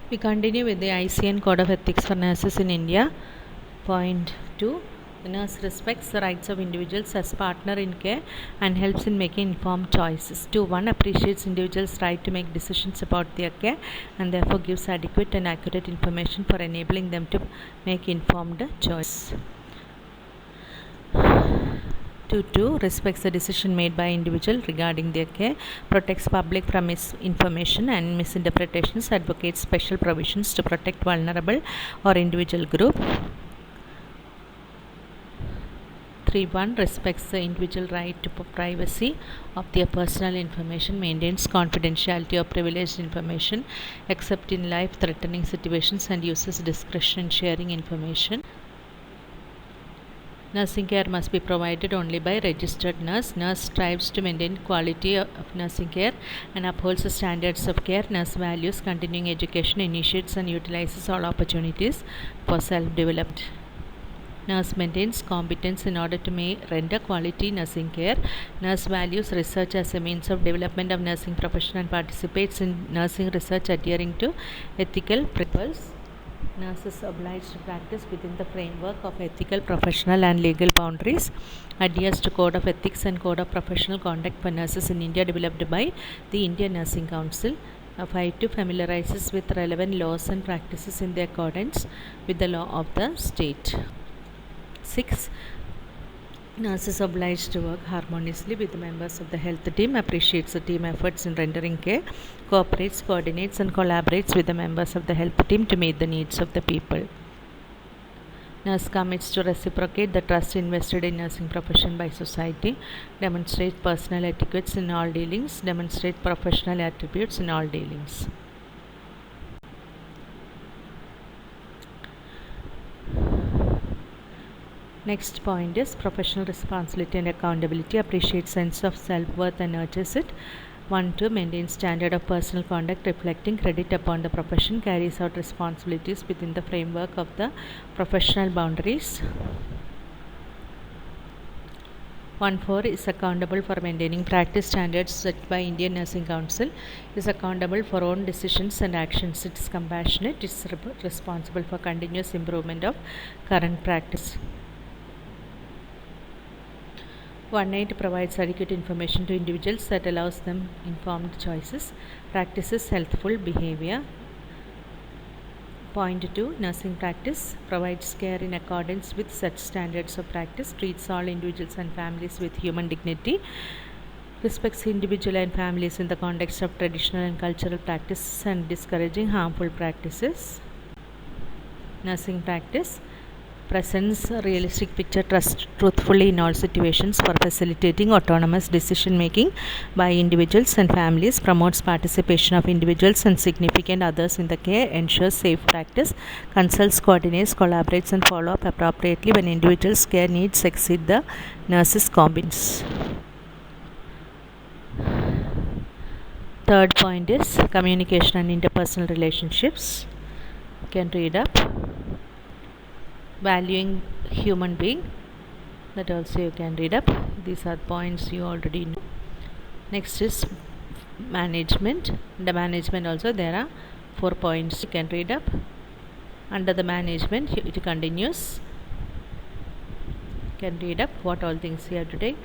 We continue with the ICN Code of Ethics for Nurses in India. Point 2. The nurse respects the rights of individuals as partner in care and helps in making informed choices. 2.1 appreciates individuals' right to make decisions about their care and therefore gives adequate and accurate information for enabling them to make informed choices. 2.2 respects the decision made by individual regarding their care, protects public from misinformation and misinterpretations, advocates special provisions to protect vulnerable or individual group. 3.1 respects the individual right to privacy of their personal information, maintains confidentiality of privileged information except in life-threatening situations, and uses discretion in sharing information. Nursing care must be provided only by registered nurse. Nurse strives to maintain quality of nursing care and upholds the standards of care. Nurse values continuing education, initiates and utilizes all opportunities for self-development. Nurse maintains competence in order to render quality nursing care. Nurse values research as a means of development of nursing profession and participates in nursing research adhering to ethical principles. Nurse is obliged to practice within the framework of ethical, professional and legal boundaries. Adheres to Code of Ethics and Code of Professional Conduct for Nurses in India developed by the Indian Nursing Council. 5.2 familiarizes with relevant laws and practices in accordance with the law of the state. 6. Nurse is obliged to work harmoniously with the members of the health team, appreciates the team efforts in rendering care, cooperates, coordinates and collaborates with the members of the health team to meet the needs of the people. Nurse commits to reciprocate the trust invested in nursing profession by society, demonstrate personal etiquettes in all dealings, demonstrate professional attributes in all dealings. Next point is professional responsibility and accountability, appreciates sense of self-worth and nurtures it. 1.2 maintains standard of personal conduct reflecting credit upon the profession, carries out responsibilities within the framework of the professional boundaries. 1.4 is accountable for maintaining practice standards set by Indian Nursing Council, is accountable for own decisions and actions, it is compassionate, it is responsible for continuous improvement of current practice. 1.8 provides adequate information to individuals that allows them informed choices, practices healthful behavior. 2. Nursing practice provides care in accordance with such standards of practice, treats all individuals and families with human dignity, respects individuals and families in the context of traditional and cultural practices and discouraging harmful practices. Nursing practice presents a realistic picture truthfully in all situations for facilitating autonomous decision making by individuals and families, promotes participation of individuals and significant others in the care, ensures safe practice, consults, coordinates, collaborates and follow up appropriately when individuals' care needs exceed the nurse's competence. Third point is communication and interpersonal relationships. You can read up. Valuing human being, that also you can read up. These are points you already know. Next is management. The management also there are 4 points you can read up. Under the management it continues. You can read up what all things you have to take.